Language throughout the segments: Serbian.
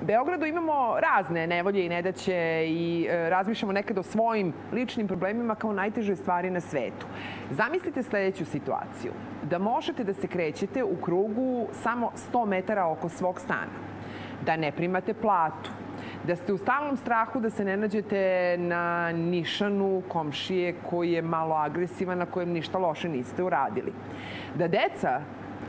Beogradu imamo razne nevolje i nedaće i razmišljamo nekad o svojim ličnim problemima kao najtežoj stvari na svetu. Zamislite sledeću situaciju. Da možete da se krećete u krugu samo 100 metara oko svog stana. Da ne primate platu. Da ste u stalnom strahu da se ne nađete na nišanu komšije koji je malo agresivan, na kojem ništa loše niste uradili. Da deca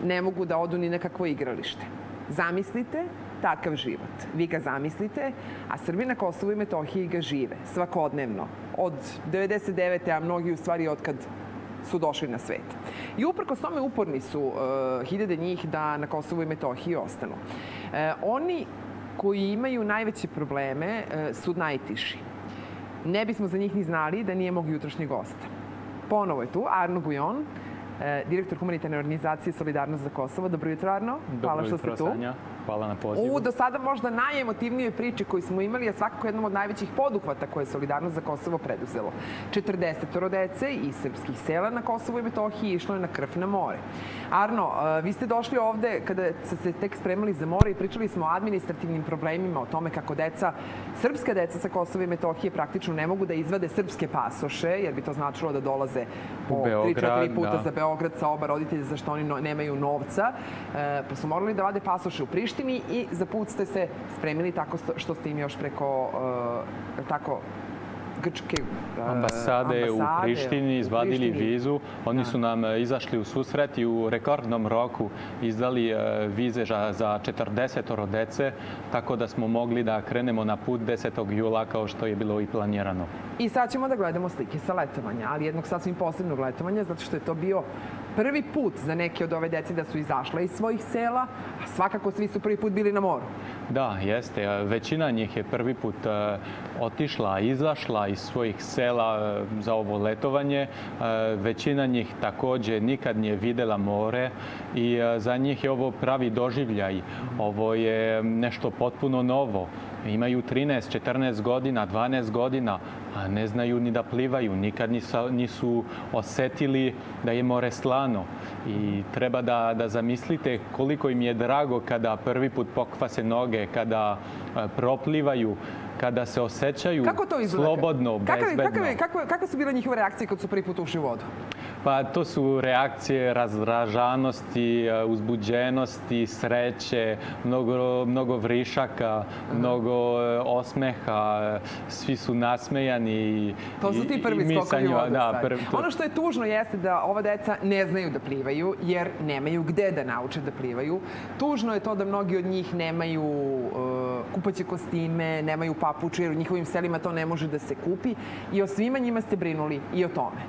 ne mogu da odu ni na kakvo igralište. Zamislite takav život. Vi ga zamislite, a Srbi na Kosovu i Metohiji ga žive svakodnevno. Od 99. a mnogi u stvari od kad su došli na svet. I uprkos tome uporni su hiljade njih da na Kosovu i Metohiji ostanu. Oni koji imaju najveće probleme su najtiši. Ne bismo za njih ni znali da nije mog jutrošnjeg gosta. Ponovo je tu Arno Bujon, direktor humanitarne organizacije Solidarnost za Kosovo. Dobro jutro, Arno. Hvala što ste tu. Sanja. Hvala na pozivu. Do sada možda najemotivnijoj priči koju smo imali je svakako jednom od najvećih poduhvata koje je Solidarnost za Kosovo preduzelo. 40 dece iz srpskih sela na Kosovu i Metohiji išlo je na krv na more. Arno, vi ste došli ovde kada ste se tek spremali za more i pričali smo o administrativnim problemima, o tome kako srpska deca sa Kosova i Metohije praktično ne mogu da izvade srpske pasoše, jer bi to značilo da dolaze po 3-4 puta za Beograd sa oba roditelja, zašto oni nemaju novca. Pa su morali da vade pasoše u Prištini i za put ste se spremili tako što ste im još preko grčke ambasade u Prištini izvadili vizu. Oni su nam izašli u susret i u rekordnom roku izdali vize za 40 dece, tako da smo mogli da krenemo na put 10. jula kao što je bilo i planirano. I sad ćemo da gledamo slike sa letovanja, ali jednog sasvim posebnog letovanja, zato što je to bio prvi put za neke od ove dece da su izašle iz svojih sela, a svakako svi su prvi put bili na moru. Da, jeste. Većina njih je prvi put otišla, izašla iz svojih sela za ovo letovanje. Većina njih takođe nikad nije videla more i za njih je ovo pravi doživljaj. Ovo je nešto potpuno novo. Imaju 13, 14 godina, 12 godina, a ne znaju ni da plivaju. Nikad nisu osetili da je more slano. I treba da zamislite koliko im je drago kada prvi put pokvase noge, kada proplivaju, kada se osjećaju slobodno, bezbedno. Kakve su bile njihove reakcije kad su prvi put ušli u vodu? Pa to su reakcije razdražanosti, uzbuđenosti, sreće, mnogo vrišaka, mnogo osmeha, svi su nasmejani. To su ti prvi skokovi u vodu. Ono što je tužno jeste da ova deca ne znaju da plivaju jer nemaju gde da nauče da plivaju. Tužno je to da mnogi od njih nemaju kupaće kostime, nemaju papuče jer u njihovim selima to ne može da se kupi i o svima njima ste brinuli i o tome.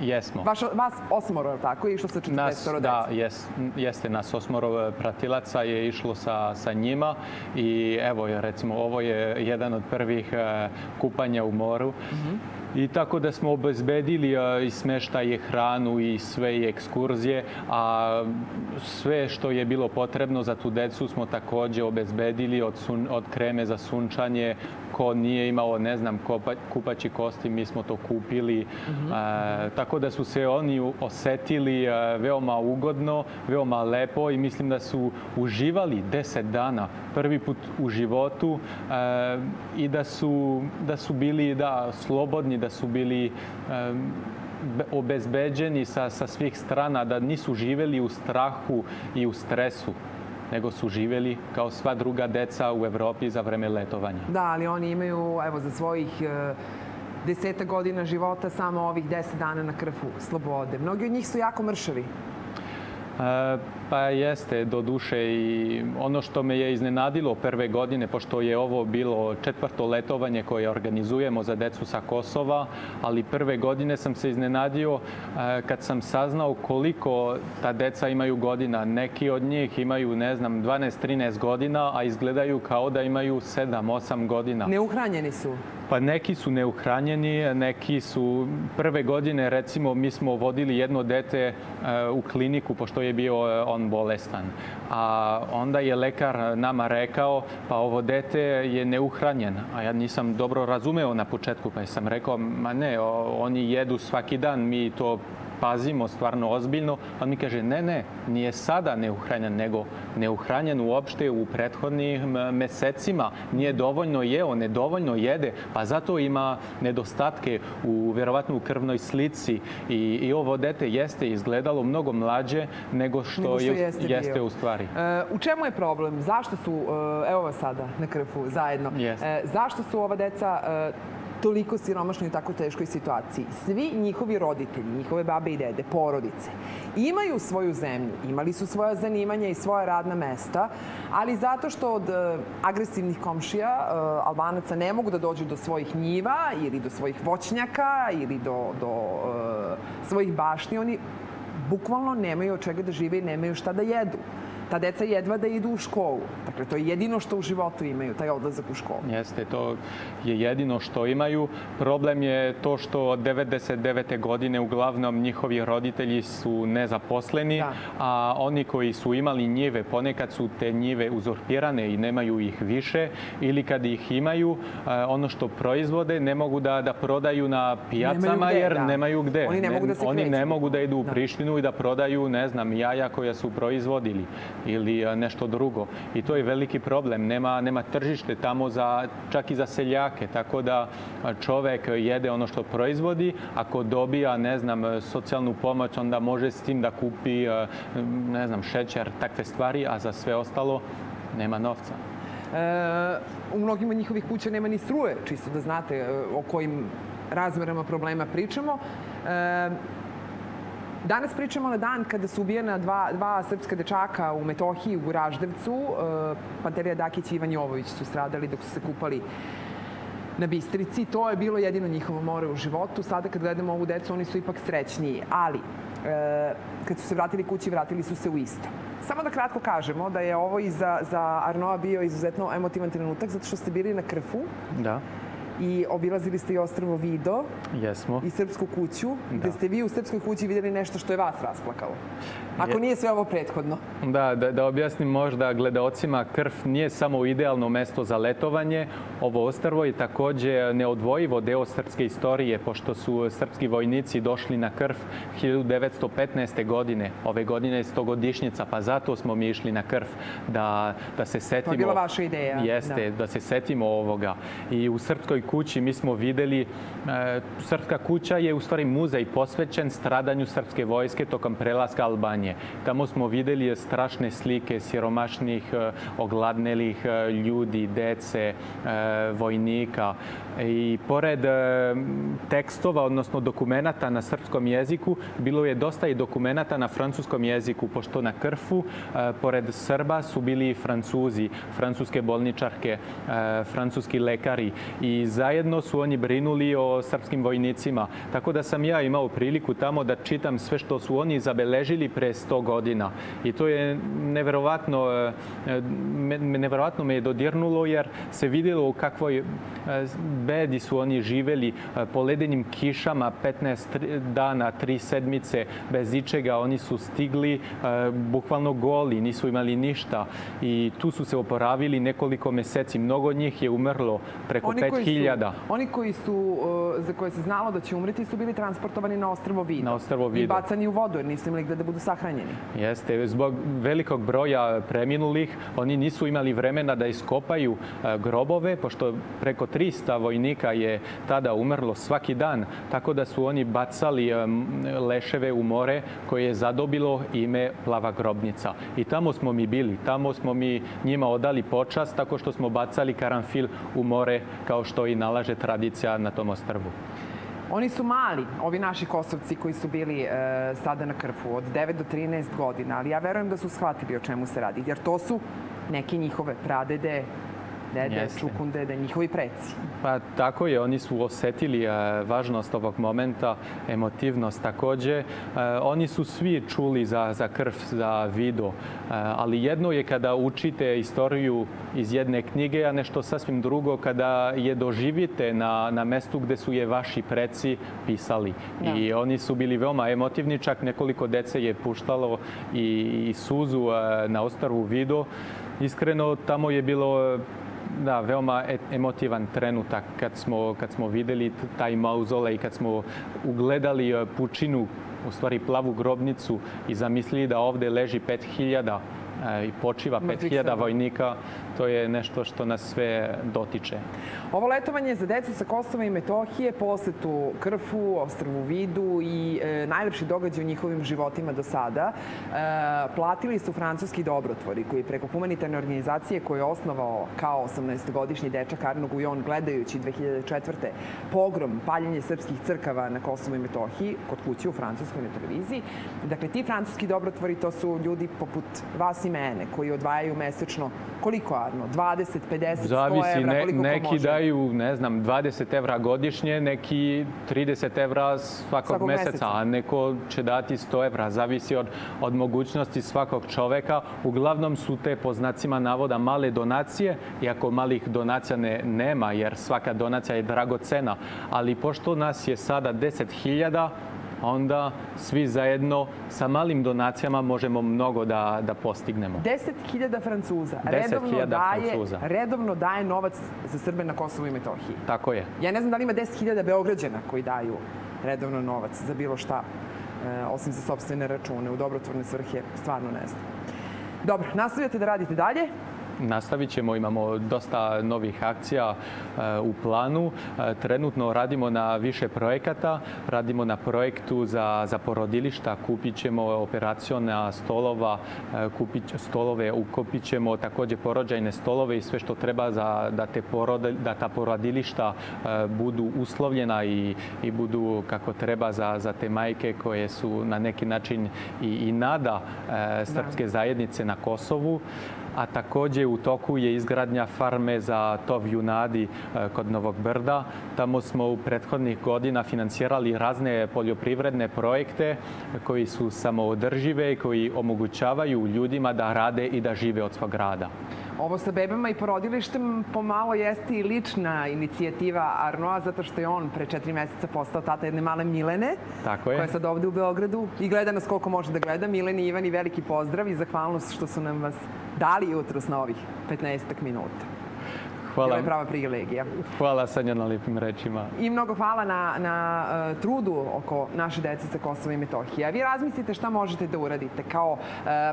Jesmo. Vas 8, je li tako? Išlo sa 40 dece? Da, jeste. Nas 8 pratilaca je išlo sa njima i evo, recimo, ovo je jedan od prvih kupanja u moru. I tako da smo obezbedili i smeštaj, hranu i sve i ekskurzije, a sve što je bilo potrebno za tu decu smo takođe obezbedili od kreme za sunčanje. Ko nije imao, ne znam, kupaći kostim, mi smo to kupili. Tako da su se oni osetili veoma ugodno, veoma lepo i mislim da su uživali 10 dana, prvi put u životu i da su bili slobodni, da su bili obezbeđeni sa svih strana, da nisu živeli u strahu i u stresu, nego su živeli kao sva druga deca u Evropi za vreme letovanja. Da, ali oni imaju, evo, za svojih 10 godina života samo ovih 10 dana na krfu slobode. Mnogi od njih su jako mršavi. Pa jeste, do duše, i ono što me je iznenadilo prve godine, pošto je ovo bilo 4. letovanje koje organizujemo za decu sa Kosova, ali prve godine sam se iznenadio kad sam saznao koliko ta deca imaju godina. Neki od njih imaju, ne znam, 12-13 godina, a izgledaju kao da imaju 7-8 godina. Neuhranjeni su? Pa neki su neuhranjeni, neki su prve godine, recimo, mi smo vodili jedno dete u kliniku, pošto je bio on bolestan. A onda je lekar nama rekao, pa ovo dete je neuhranjen. A ja nisam dobro razumeo na početku, pa sam rekao, ma ne, oni jedu svaki dan, mi to pazimo stvarno ozbiljno. On mi kaže, ne, nije sada neuhranjen, nego neuhranjen uopšte u prethodnim mesecima. Nije dovoljno jeo, nedovoljno jede, pa zato ima nedostatke verovatno u krvnoj slici. I ovo dete jeste izgledalo mnogo mlađe nego što jeste u stvari. U čemu je problem? Zašto su, evo vas sada na Krfu zajedno, zašto su ova deca toliko siromašni u tako teškoj situaciji? Svi njihovi roditelji, njihove babe i dede, porodice, imaju svoju zemlju, imali su svoja zanimanja i svoja radna mesta, ali zato što od agresivnih komšija Albanaca ne mogu da dođu do svojih njiva ili do svojih voćnjaka ili do svojih bašni, oni bukvalno nemaju od čega da žive i nemaju šta da jedu. Ta deca jedva da idu u školu. Dakle, to je jedino što u životu imaju, taj odlazak u školu. Jeste, to je jedino što imaju. Problem je to što od 99. godine uglavnom njihovi roditelji su nezaposleni, a oni koji su imali njive, ponekad su te njive uzurpirane i nemaju ih više, ili kad ih imaju, ono što proizvode ne mogu da prodaju na pijacama jer nemaju gde. Oni ne mogu da se kreću. Oni ne mogu da idu u Prištinu i da prodaju, ne znam, jaja koja su proizvodili ili nešto drugo. I to je veliki problem. Nema tržište tamo čak i za seljake. Tako da čovek jede ono što proizvodi. Ako dobija, ne znam, socijalnu pomoć, onda može s tim da kupi, ne znam, šećer, takve stvari, a za sve ostalo nema novca. U mnogim od njihovih kuća nema ni struje, čisto da znate o kojim razmerama problema pričamo. Danas pričamo na dan kada su ubijena dva srpska dečaka u Metohiji, u Goraždevcu. Panterija Dakić i Ivan Jovović su stradali dok su se kupali na Bistrici. To je bilo jedino njihovo more u životu. Sada kad gledamo ovu decu, oni su ipak srećniji. Ali, kad su se vratili kući, vratili su se u isto. Samo da kratko kažemo da je ovo i za Arnoa bio izuzetno emotivan trenutak, zato što ste bili na Krfu. Da. I obilazili ste i ostrvo Vido. Jesmo. I Srpsku kuću. Gde ste vi u Srpskoj kući vidjeli nešto što je vas rasplakalo. Ako nije sve ovo prethodno. Da objasnim možda gledaocima, Krf nije samo idealno mesto za letovanje. Ovo ostrvo je takođe neodvojivo deo srpske istorije, pošto su srpski vojnici došli na Krf 1915. godine. Ove godine je 100-godišnjica, pa zato smo mi išli na Krf da se setimo. To je bila vaša ideja. Jeste, da se setimo ovoga. I u Srpskoj kući mi smo videli, Srpska kuća je u stvari muzej posvećen stradanju srpske vojske tokom prelaska Albanije. Tamo smo videli strašne slike siromašnih, ogladnelih ljudi, dece, vojnika. I pored tekstova, odnosno dokumenata na srpskom jeziku, bilo je dosta i dokumenata na francuskom jeziku, pošto na Krfu, pored Srba, su bili i Francuzi, francuske bolničarke, francuski lekari. I zajedno su oni brinuli o srpskim vojnicima. Tako da sam ja imao priliku tamo da čitam sve što su oni zabeležili pre 100 godina. I to je neverovatno me je dodirnulo jer se vidjelo u kakvoj bedi su oni živeli po ledenim kišama 15 dana, 3 sedmice bez ičega. Oni su stigli bukvalno goli, nisu imali ništa i tu su se oporavili nekoliko meseci. Mnogo njih je umrlo, preko 5000. Oni za koje se znalo da će umreti su bili transportovani na ostrvo Vido. Na ostrvo Vido. I bacani u vodu jer nisu imali gde da budu sahranjeni. Jeste. Zbog velikog broja preminulih oni nisu imali vremena da iskopaju grobove, pošto preko 300 vojnika je tada umrlo svaki dan. Tako da su oni bacali leševe u more koje je zadobilo ime Plava grobnica. I tamo smo mi bili. Tamo smo mi njima odali počast tako što smo bacali karanfil u more kao što i nalaže tradicija na tom ostrvu. Oni su mali, ovi naši Kosovci koji su bili sada na Krfu, od 9 do 13 godina, ali ja verujem da su shvatili o čemu se radi, jer to su neke njihove pradede, dede, čukundede, njihovi preci. Pa tako je, oni su osetili važnost ovog momenta, emotivnost takođe. Oni su svi čuli za Krf, za Vido, ali jedno je kada učite istoriju iz jedne knjige, a nešto sasvim drugo kada je doživite na mestu gde su je vaši preci pisali. I oni su bili veoma emotivni, čak nekoliko dece je puštalo i suzu na ostrvu Vido. Iskreno, tamo je bilo Da, veoma emotivan trenutak kad smo videli taj mauzolej, kad smo ugledali pučinu, u stvari plavu grobnicu i zamislili da ovde leži 5000 i počiva 5000 vojnika, to je nešto što nas sve dotiče. Ovo letovanje za decu sa Kosova i Metohije, posetu Krfu, ostrvu Vidu i najlepši događaj u njihovim životima do sada, platili su francuski dobrotvori koji preko humanitarne organizacije koju je osnovao kao 18-godišnji dečak Arno Gujon, gledajući 2004. pogrom, paljenje srpskih crkava na Kosovu i Metohiji, kod kuće u Francuskoj na televiziji. Dakle, ti francuski dobrotvori, to su ljudi poput vas i mene, koji odvajaju mesečno, koliko, Arno? 20, 50, 100 evra, koliko ko može? Neki daju, ne znam, 20 evra godišnje, neki 30 evra svakog meseca, a neko će dati 100 evra. Zavisi od mogućnosti svakog čoveka. Uglavnom su te, po znacima navoda, male donacije, iako malih donacija nema, jer svaka donacija je dragocena. Ali pošto nas je sada 10.000, onda svi zajedno sa malim donacijama možemo mnogo da postignemo. 10.000 Francuza redovno daje novac za Srbe na Kosovu i Metohiji. Tako je. Ja ne znam da li ima 10.000 Beograđana koji daju redovno novac za bilo šta, osim za sopstvene račune, u dobrotvorne svrhe, stvarno ne znam. Dobro, nastavljate da radite dalje? Nastavit ćemo, imamo dosta novih akcija u planu. Trenutno radimo na više projekata. Radimo na projektu za porodilišta. Kupit ćemo operaciona stolova, ukupit ćemo također porođajne stolove i sve što treba da ta porodilišta budu uslovljena i budu kako treba za te majke koje su na neki način i nada srpske zajednice na Kosovu. A također u toku je izgradnja farme za tov junadi kod Novog Brda. Tamo smo u prethodnih godina finansirali razne poljoprivredne projekte koji su samoodržive i koji omogućavaju ljudima da rade i da žive od svog rada. Ovo sa bebama i porodilištem pomalo jeste i lična inicijativa Arnoa, zato što je on pre 4 meseca postao tata jedne male Milene, koja je sad ovde u Beogradu i gleda nas koliko može da gleda. Mileni i Ivani, veliki pozdrav i zahvalnost što su nam vas dali jutros na ovih 15 minuta. Bila je prava privilegija. Hvala, Sanja, na lijepim rečima. I mnogo hvala na trudu oko naše dece sa Kosova i Metohije. A vi razmislite šta možete da uradite. Kao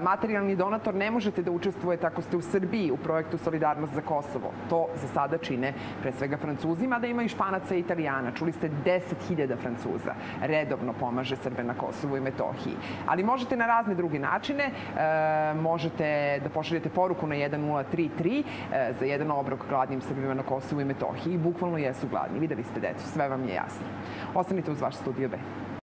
materijalni donator ne možete da učestvujete ako ste u Srbiji u projektu Solidarnost za Kosovo. To za sada čine pre svega Francuzima, da ima i Španaca i Italijana. Čuli ste 10.000 Francuza redovno pomaže Srbe na Kosovu i Metohiji. Ali možete na razne druge načine. Možete da pošaljete poruku na 1033 za jedan obrok gladnim Srbima na Kosovu i Metohiji. Bukvalno jesu gladni. Videli ste decu, sve vam je jasno. Ostanite uz vaš Studio B.